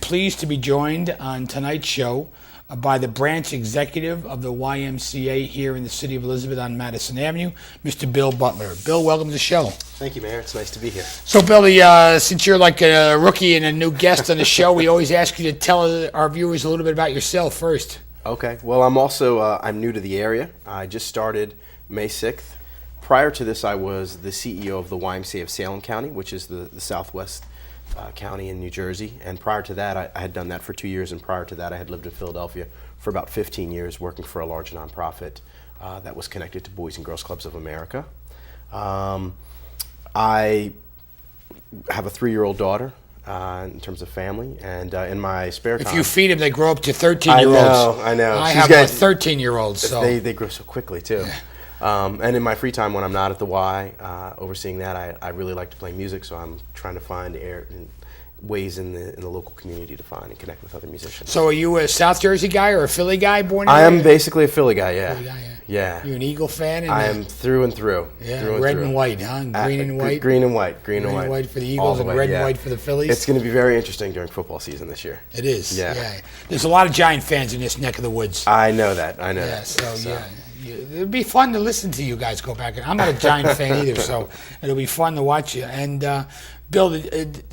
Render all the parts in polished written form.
pleased to be joined on tonight's show by the branch executive of the YMCA here in the city of Elizabeth on Madison Avenue, Mr. Bill Butler. Bill, welcome to the show. Thank you, Mayor. It's nice to be here. So, Billy, since you're like a rookie and a new guest on the show, we always ask you to tell our viewers a little bit about yourself first. Okay. Well, I'm new to the area. I just started May 6th. Prior to this, I was the CEO of the YMCA of Salem County, which is the southwest county in New Jersey. And prior to that, I had done that for 2 years. And prior to that, I had lived in Philadelphia for about 15 years, working for a large nonprofit that was connected to Boys and Girls Clubs of America. I have a 3-year-old daughter in terms of family. And in my spare time... If you feed them, they grow up to 13-year-olds. I know. I have a 13-year-old, so... They grow so quickly, too. Yeah. And in my free time when I'm not at the Y, overseeing that, I really like to play music, so I'm trying to find ways in the local community to find and connect with other musicians. So are you a South Jersey guy or a Philly guy born I am basically a Philly guy, yeah. Philly guy, yeah. You're an Eagle fan? I am through and through. Yeah, through and red through. And white, huh? Green and white? Green and white. Green and white for the Eagles and red and white for the Phillies? It's going to be very interesting during football season this year. It is, yeah. There's a lot of Giant fans in this neck of the woods. I know that, I know yeah, that. So, yeah. It'd be fun to listen to you guys go back. I'm not a Giant fan either, so it'll be fun to watch you. And Bill,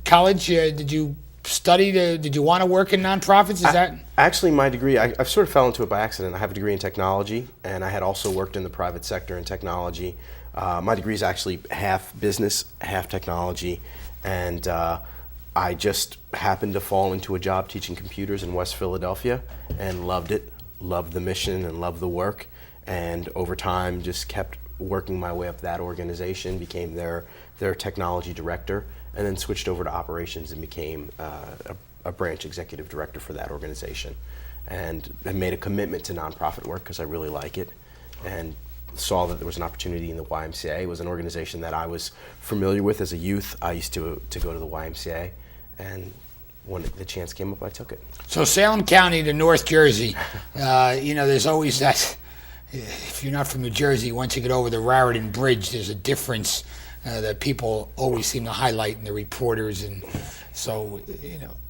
college, did you study? Did you want to work in nonprofits? Is that actually my degree? I sort of fell into it by accident. I have a degree in technology, and I had also worked in the private sector in technology. My degree is actually half business, half technology, and I just happened to fall into a job teaching computers in West Philadelphia, and loved it. Loved the mission and loved the work. And over time, just kept working my way up that organization, became their technology director, and then switched over to operations and became a branch executive director for that organization. And I made a commitment to nonprofit work because I really like it, and saw that there was an opportunity in the YMCA. It was an organization that I was familiar with as a youth. I used to go to the YMCA, and when the chance came up, I took it. So Salem County to North Jersey, there's always that. If you're not from New Jersey, once you get over the Raritan Bridge, there's a difference that people always seem to highlight in the reporters. And so,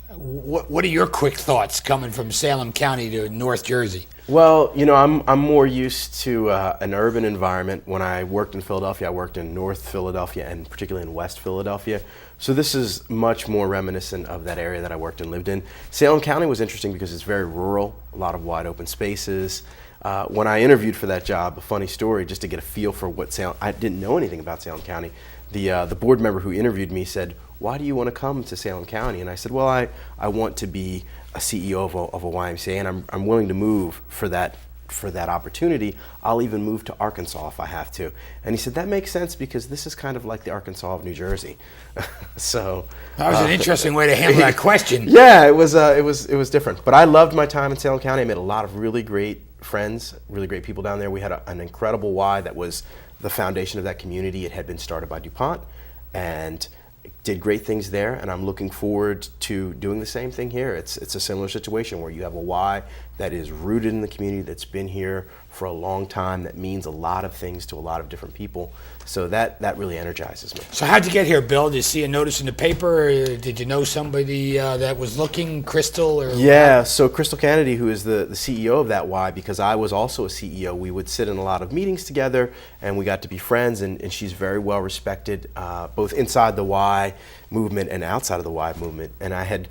what are your quick thoughts coming from Salem County to North Jersey? Well, I'm more used to an urban environment. When I worked in Philadelphia, I worked in North Philadelphia and particularly in West Philadelphia. So this is much more reminiscent of that area that I worked and lived in. Salem County was interesting because it's very rural, a lot of wide open spaces. When I interviewed for that job, a funny story, just to get a feel for what Salem, I didn't know anything about Salem County. The board member who interviewed me said, "Why do you want to come to Salem County?" And I said, "Well, I want to be a CEO of a YMCA, and I'm willing to move for that opportunity. I'll even move to Arkansas if I have to." And he said, "That makes sense because this is kind of like the Arkansas of New Jersey." So that was an interesting way to handle that question. Yeah, it was different. But I loved my time in Salem County. I made a lot of really great friends, really great people down there. We had an incredible Y that was the foundation of that community. It had been started by DuPont and did great things there, and I'm looking forward to doing the same thing here. It's a similar situation where you have a Y that is rooted in the community, that's been here for a long time, that means a lot of things to a lot of different people. So that really energizes me. So how'd you get here, Bill? Did you see a notice in the paper? Or did you know somebody that was looking, Crystal? Or yeah, so Crystal Kennedy, who is the CEO of that Y, because I was also a CEO, we would sit in a lot of meetings together, and we got to be friends, and she's very well respected, both inside the Y movement and outside of the Y movement. And I had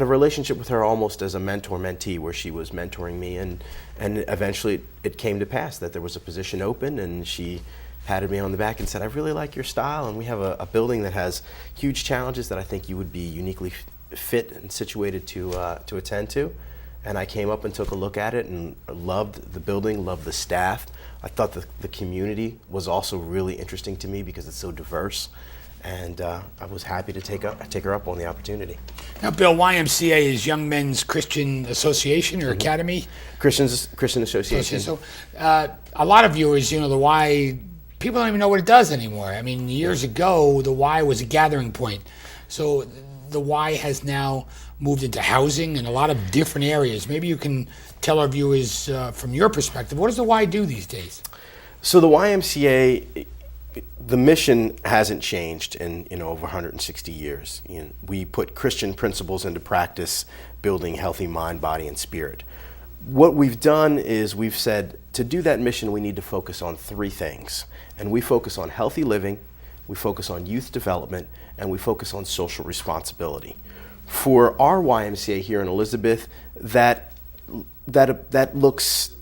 a relationship with her almost as a mentor-mentee, where she was mentoring me, and eventually it came to pass that there was a position open, and she patted me on the back and said, "I really like your style, and we have a building that has huge challenges that I think you would be uniquely fit and situated to attend to." And I came up and took a look at it and loved the building, loved the staff. I thought the community was also really interesting to me because it's so diverse. And I was happy to take her up on the opportunity. Now, Bill, YMCA is Young Men's Christian Association or Academy? Christian Association. So a lot of viewers, the Y, people don't even know what it does anymore. I mean, years ago, the Y was a gathering point. So the Y has now moved into housing and a lot of different areas. Maybe you can tell our viewers from your perspective, what does the Y do these days? So the YMCA the mission hasn't changed in over 160 years. We put Christian principles into practice, building healthy mind, body, and spirit. What we've done is we've said to do that mission, we need to focus on three things. And we focus on healthy living, we focus on youth development, and we focus on social responsibility. For our YMCA here in Elizabeth, that looks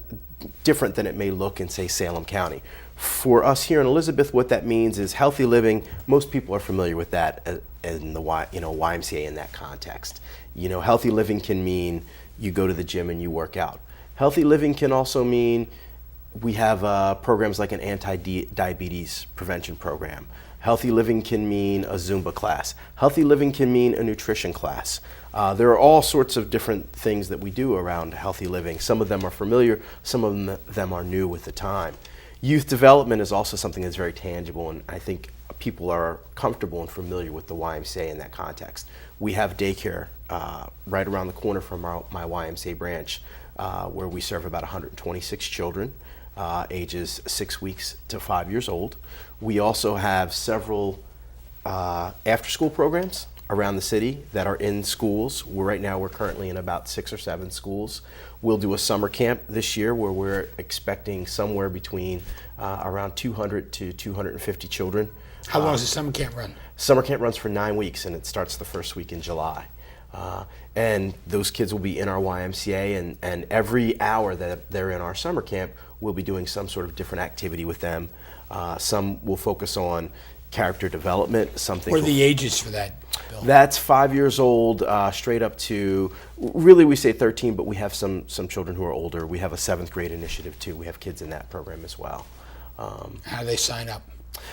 different than it may look in, say, Salem County. For us here in Elizabeth, what that means is healthy living. Most people are familiar with that in the YMCA in that context. Healthy living can mean you go to the gym and you work out. Healthy living can also mean we have programs like an anti-diabetes prevention program. Healthy living can mean a Zumba class. Healthy living can mean a nutrition class. There are all sorts of different things that we do around healthy living. Some of them are familiar, some of them are new with the time. Youth development is also something that's very tangible, and I think people are comfortable and familiar with the YMCA in that context. We have daycare right around the corner from my YMCA branch, where we serve about 126 children, ages 6 weeks to 5 years old. We also have several after-school programs around the city that are in schools. Right now we're currently in about 6 or 7 schools. We'll do a summer camp this year where we're expecting somewhere between around 200 to 250 children. How long does the summer camp run? Summer camp runs for 9 weeks, and it starts the first week in July. And those kids will be in our YMCA, and every hour that they're in our summer camp, we'll be doing some sort of different activity with them. Some will focus on character development. What are the ages for that, Bill? That's 5 years old, straight up to, really we say 13, but we have some children who are older. We have a 7th grade initiative too. We have kids in that program as well. How do they sign up?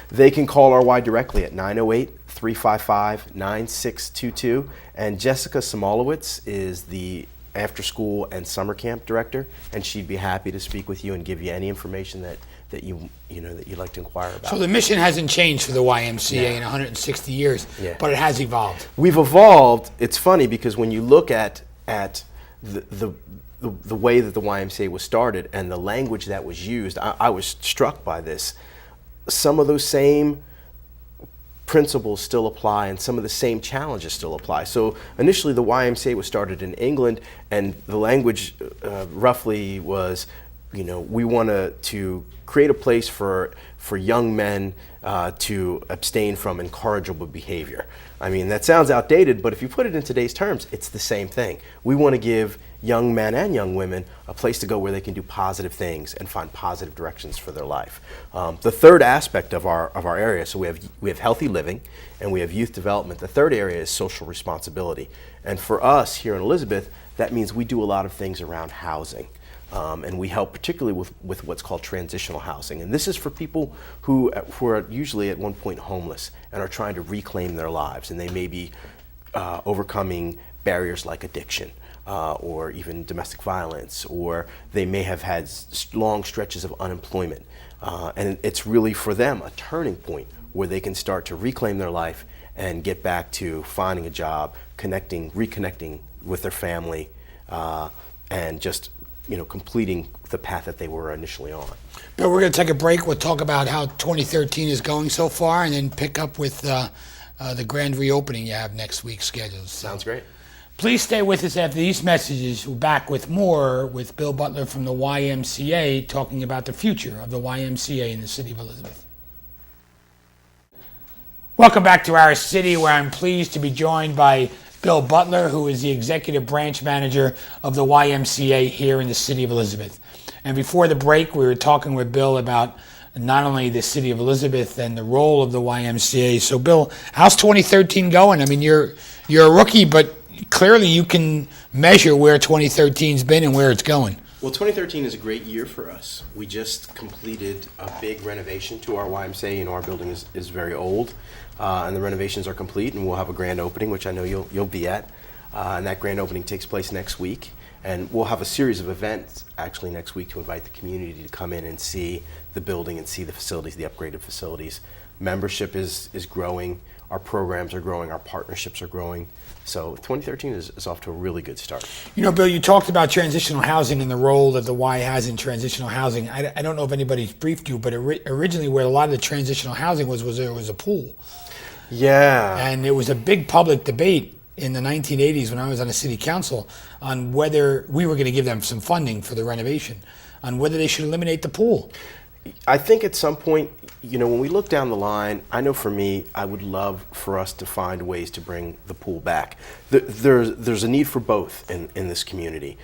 They can call our Y directly at 908-355-9622. And Jessica Samolowitz is the after school and summer camp director, and she'd be happy to speak with you and give you any information that you'd like to inquire about. So the mission hasn't changed for the YMCA in 160 years, but it has evolved. We've evolved. It's funny because when you look at the way that the YMCA was started and the language that was used, I was struck by this. Some of those same principles still apply and some of the same challenges still apply. So initially the YMCA was started in England, and the language roughly was, we want to create a place for young men to abstain from incorrigible behavior. I mean, that sounds outdated, but if you put it in today's terms, it's the same thing. We want to give young men and young women a place to go where they can do positive things and find positive directions for their life. The third aspect of our area, so we have healthy living and we have youth development. The third area is social responsibility. And for us here in Elizabeth, that means we do a lot of things around housing. And we help particularly with what's called transitional housing. And this is for people who are usually at one point homeless and are trying to reclaim their lives. And they may be overcoming barriers like addiction or even domestic violence, or they may have had long stretches of unemployment. And it's really for them a turning point where they can start to reclaim their life and get back to finding a job, reconnecting with their family, and just completing the path that they were initially on. Bill, we're going to take a break. We'll talk about how 2013 is going so far, and then pick up with the grand reopening you have next week scheduled. Sounds great. Please stay with us after these messages. We're back with more with Bill Butler from the YMCA, talking about the future of the YMCA in the city of Elizabeth. Welcome back to our city, where I'm pleased to be joined by Bill Butler, who is the Executive Branch Manager of the YMCA here in the city of Elizabeth. And before the break, we were talking with Bill about not only the city of Elizabeth and the role of the YMCA. So, Bill, how's 2013 going? I mean, you're a rookie, but clearly you can measure where 2013's been and where it's going. Well, 2013 is a great year for us. We just completed a big renovation to our YMCA. Our building is very old, and the renovations are complete, and we'll have a grand opening, which I know you'll be at. And that grand opening takes place next week. And we'll have a series of events actually next week to invite the community to come in and see the building and see the facilities, the upgraded facilities. Membership is growing. our programs are growing, our partnerships are growing. So 2013 is off to a really good start. You know, Bill, you talked about transitional housing and the role that the Y has in transitional housing. I don't know if anybody's briefed you, but originally where a lot of the transitional housing was there was a pool. Yeah. And it was a big public debate in the 1980s when I was on the city council on whether we were going to give them some funding for the renovation, on whether they should eliminate the pool. I think at some point, when we look down the line, I know for me, I would love for us to find ways to bring the pool back. There's a need for both in this community.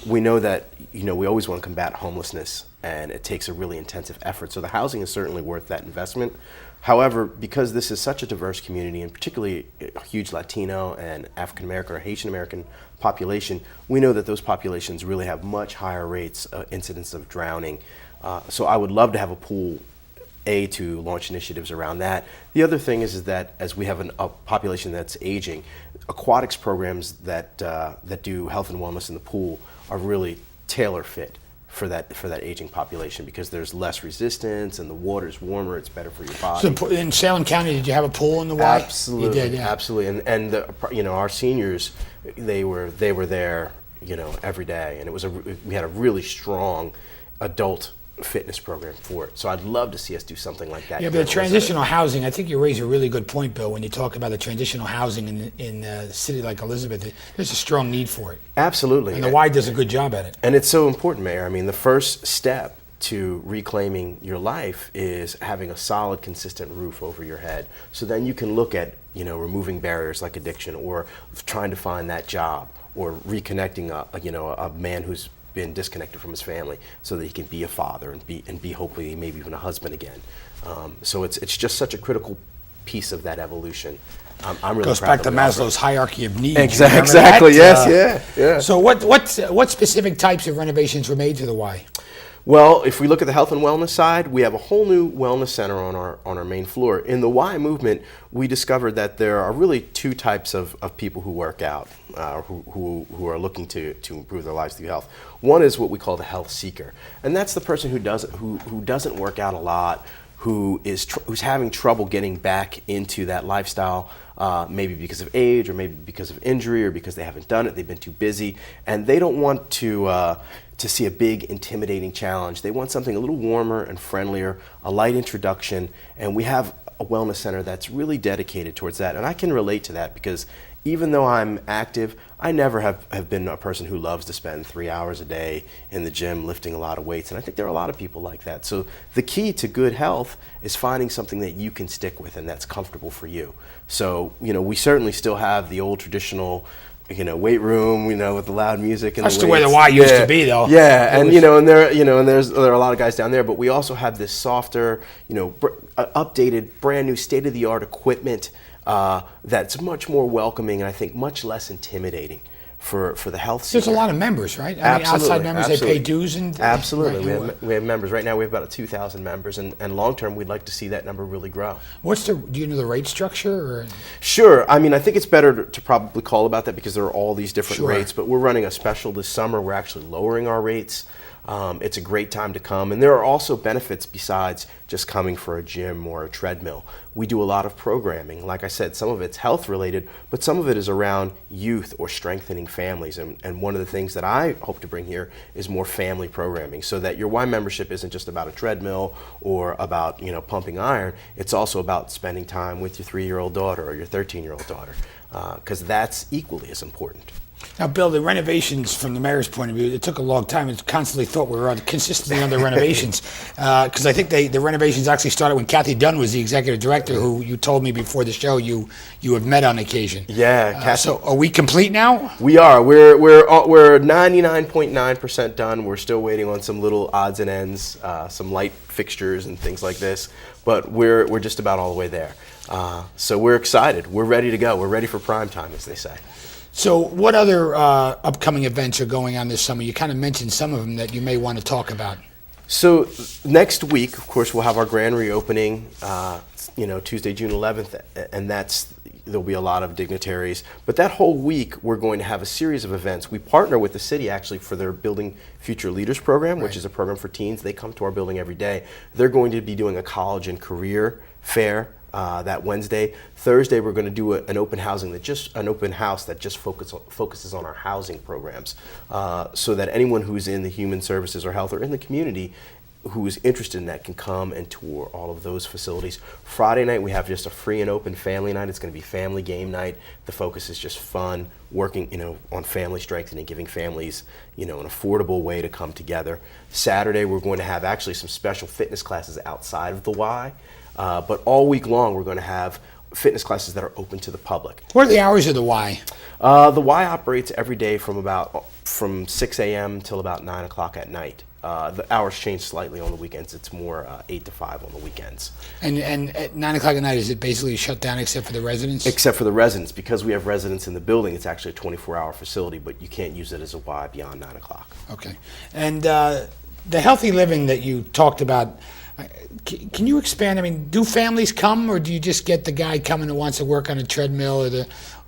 We know that, we always want to combat homelessness, and it takes a really intensive effort. So the housing is certainly worth that investment. However, because this is such a diverse community, and particularly a huge Latino and African American or Haitian American population, we know that those populations really have much higher rates, incidence of drowning. So I would love to have a pool, to launch initiatives around that. The other thing is that as we have a population that's aging, aquatics programs that do health and wellness in the pool are really tailor fit for that aging population, because there's less resistance and the water's warmer. It's better for your body. So in Salem County, did you have a pool in the Y? Absolutely, you did, yeah. Absolutely, and our seniors, they were there, every day, and we had a really strong adult fitness program for it. So I'd love to see us do something like that. Yeah, but the transitional housing, I think you raise a really good point, Bill, when you talk about the transitional housing in a city like Elizabeth. There's a strong need for it. Absolutely. And the Y does a good job at it. And it's so important, Mayor. I mean, the first step to reclaiming your life is having a solid, consistent roof over your head. So then you can look at, removing barriers like addiction, or trying to find that job, or reconnecting a man who's been disconnected from his family, so that he can be a father and be hopefully maybe even a husband again. So it's just such a critical piece of that evolution. I'm really goes proud back that to we offer it. Maslow's hierarchy of needs. Exactly. That? Yes. Yeah. So what specific types of renovations were made to the Y? Well, if we look at the health and wellness side, we have a whole new wellness center on our main floor. In the Y movement, we discovered that there are really two types of people who work out, who are looking to improve their lives through health. One is what we call the health seeker, and that's the person who doesn't work out a lot, who's having trouble getting back into that lifestyle, maybe because of age, or maybe because of injury, or because they haven't done it, they've been too busy, and they don't want to see a big, intimidating challenge. They want something a little warmer and friendlier, a light introduction, and we have a wellness center that's really dedicated towards that. And I can relate to that, because even though I'm active, I never have been a person who loves to spend 3 hours a day in the gym lifting a lot of weights, and I think there are a lot of people like that. So the key to good health is finding something that you can stick with and that's comfortable for you. So, we certainly still have the old traditional weight room, with the loud music and that's the way the weights. Y used to be, though. Yeah, and there are a lot of guys down there, but we also have this softer, updated, brand new, state of the art equipment that's much more welcoming, and I think much less intimidating for the health seeker. There's a lot of members, right? Outside members, they pay dues and absolutely. Right. We have members right now. We have about 2,000 members, and long term, we'd like to see that number really grow. Do you know the rate structure? Or? Sure. I mean, I think it's better to probably call about that, because there are all these different Sure. rates. But we're running a special this summer. We're actually lowering our rates. It's a great time to come, and there are also benefits besides just coming for a gym or a treadmill. We do a lot of programming. Like I said, some of it's health related, but some of it is around youth or strengthening families. And one of the things that I hope to bring here is more family programming, so that your Y membership isn't just about a treadmill or about pumping iron. It's also about spending time with your 3-year-old daughter or your 13-year-old daughter, because that's equally as important. Now, Bill, the renovations, from the mayor's point of view, it took a long time. It's constantly thought we were consistently under renovations, because I think the renovations actually started when Kathy Dunn was the executive director, who you told me before the show you have met on occasion. Yeah, Kathy. So are we complete now? We are. We're 99.9% done. We're still waiting on some little odds and ends, some light fixtures and things like this, but we're just about all the way there. So we're excited. We're ready to go. We're ready for prime time, as they say. So what other upcoming events are going on this summer? You kind of mentioned some of them that you may want to talk about. So next week, of course, we'll have our grand reopening, Tuesday, June 11th, and there'll be a lot of dignitaries. But that whole week, we're going to have a series of events. We partner with the city, actually, for their Building Future Leaders program, which is a program for teens. They come to our building every day. They're going to be doing a college and career fair that Wednesday. Thursday, we're going to do an open house that just focuses on our housing programs, so that anyone who's in the human services or health or in the community who is interested in that can come and tour all of those facilities. Friday night, we have just a free and open family night. It's going to be family game night. The focus is just fun, working, on family strength and giving families, an affordable way to come together. Saturday, we're going to have actually some special fitness classes outside of the Y, but all week long, we're going to have fitness classes that are open to the public. What are the hours of the Y? The Y operates every day from 6 a.m. till about 9 o'clock at night. The hours change slightly on the weekends. It's more 8 to 5 on the weekends. And at 9 o'clock at night, is it basically shut down except for the residents? Except for the residents. Because we have residents in the building, it's actually a 24-hour facility, but you can't use it as a Y beyond 9 o'clock. Okay. And the healthy living that you talked about, can you expand? I mean, do families come, or do you just get the guy coming who wants to work on a treadmill,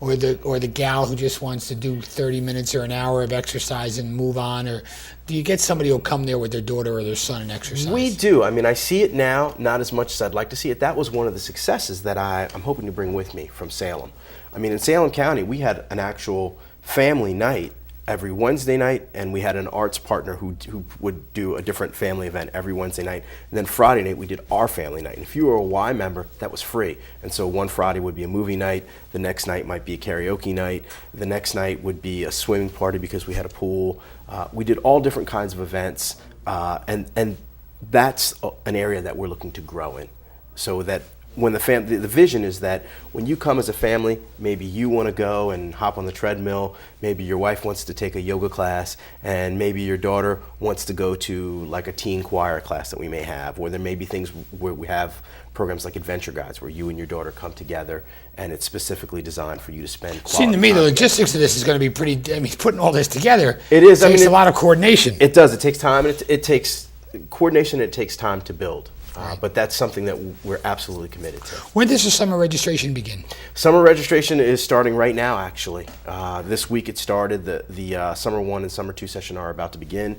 or the gal who just wants to do 30 minutes or an hour of exercise and move on, or do you get somebody who'll come there with their daughter or their son and exercise? We do. I mean, I see it now, not as much as I'd like to see it. That was one of the successes that I'm hoping to bring with me from Salem. I mean, in Salem County, we had an actual family night every Wednesday night, and we had an arts partner who would do a different family event every Wednesday night. And then Friday night, we did our family night. And if you were a Y member, that was free. And so one Friday would be a movie night, the next night might be a karaoke night, the next night would be a swimming party because we had a pool. We did all different kinds of events, and that's an area that we're looking to grow in, so that when the vision is that when you come as a family, maybe you want to go and hop on the treadmill, maybe your wife wants to take a yoga class, and maybe your daughter wants to go to like a teen choir class that we may have, or there may be things where we have programs like Adventure Guides where you and your daughter come together, and it's specifically designed for you to spend quality Seems to me time the together. Logistics of this is going to be pretty, putting all this together, It is. takes a lot of coordination. It does. It takes time. It takes coordination. It takes time to build. Right. But that's something that we're absolutely committed to. When does the summer registration begin? Summer registration is starting right now, actually. This week it started. The Summer 1 and Summer 2 session are about to begin.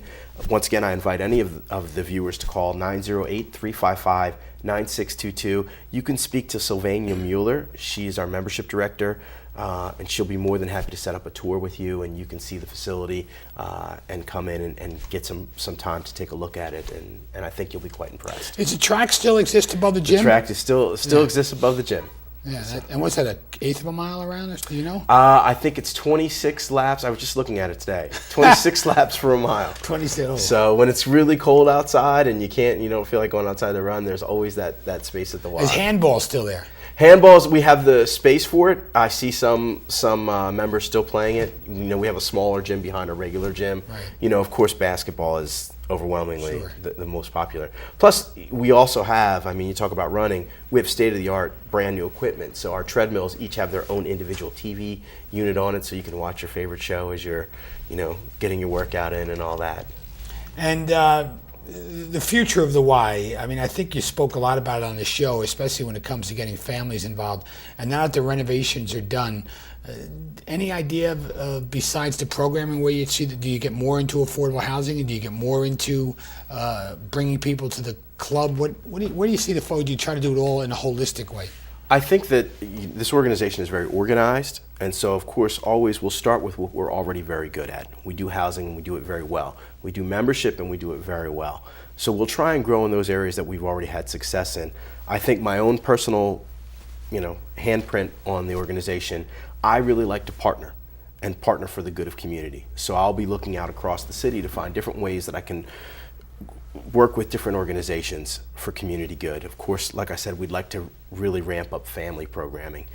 Once again, I invite any of the viewers to call 908-355-9622. You can speak to Sylvania Mueller. She's our membership director. And she'll be more than happy to set up a tour with you, and you can see the facility and come in and get some time to take a look at it, and I think you'll be quite impressed. Does the track still exist above the gym? The track is still exists above the gym. Yeah, and what's that, an eighth of a mile around this? Do you know? I think it's 26 laps. I was just looking at it today. 26 laps for a mile. 26. So when it's really cold outside and you don't feel like going outside to run, there's always that space at the Y. Is handball still there? Handballs, we have the space for it. I see some members still playing it. We have a smaller gym behind a regular gym. Right. Of course, basketball is overwhelmingly Sure. the most popular. Plus, we also have, you talk about running, we have state-of-the-art brand new equipment. So our treadmills each have their own individual TV unit on it, so you can watch your favorite show as you're, getting your workout in and all that. And the future of the Y, I think you spoke a lot about it on the show, especially when it comes to getting families involved. And now that the renovations are done, any idea of besides the programming where you'd see that, do you get more into affordable housing, and do you get more into bringing people to the club? Where do you see the flow? Do you try to do it all in a holistic way? I think that this organization is very organized, and so of course always we'll start with what we're already very good at. We do housing and we do it very well. We do membership and we do it very well. So we'll try and grow in those areas that we've already had success in. I think my own personal, handprint on the organization, I really like to partner and partner for the good of community. So I'll be looking out across the city to find different ways that I can work with different organizations for community good. Of course, like I said, we'd like to really ramp up family programming.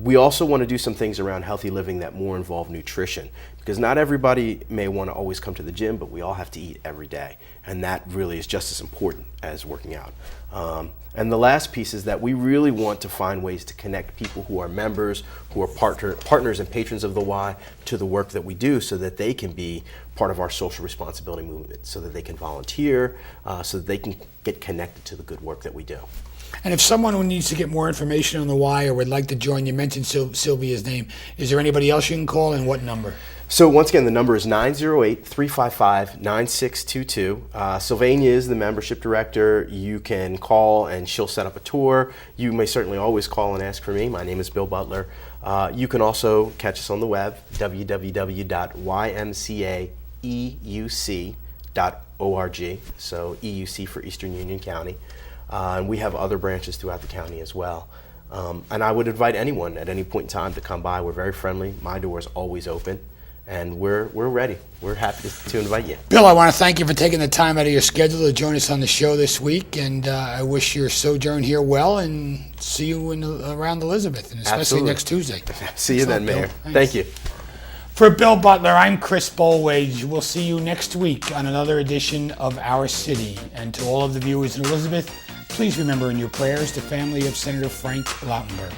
We also want to do some things around healthy living that more involve nutrition, because not everybody may want to always come to the gym, but we all have to eat every day, and that really is just as important as working out. And the last piece is that we really want to find ways to connect people who are members, who are partners and patrons of the Y, to the work that we do, so that they can be part of our social responsibility movement, so that they can volunteer, so that they can get connected to the good work that we do. And if someone who needs to get more information on the Y or would like to join, you mentioned Sylvia's name. Is there anybody else you can call, and what number? So once again, the number is 908-355-9622. Sylvania is the membership director. You can call and she'll set up a tour. You may certainly always call and ask for me. My name is Bill Butler. You can also catch us on the web, www.ymcaeuc.org. So EUC for Eastern Union County. And we have other branches throughout the county as well. And I would invite anyone at any point in time to come by. We're very friendly. My door is always open. And we're ready. We're happy to invite you. Bill, I want to thank you for taking the time out of your schedule to join us on the show this week, and I wish your sojourn here well, and see you around Elizabeth, and especially Absolutely. next Tuesday. See you then, Bill. Mayor. Thanks. Thank you. For Bill Butler, I'm Chris Bolwage. We'll see you next week on another edition of Our City. And to all of the viewers in Elizabeth, please remember in your prayers the family of Senator Frank Lautenberg.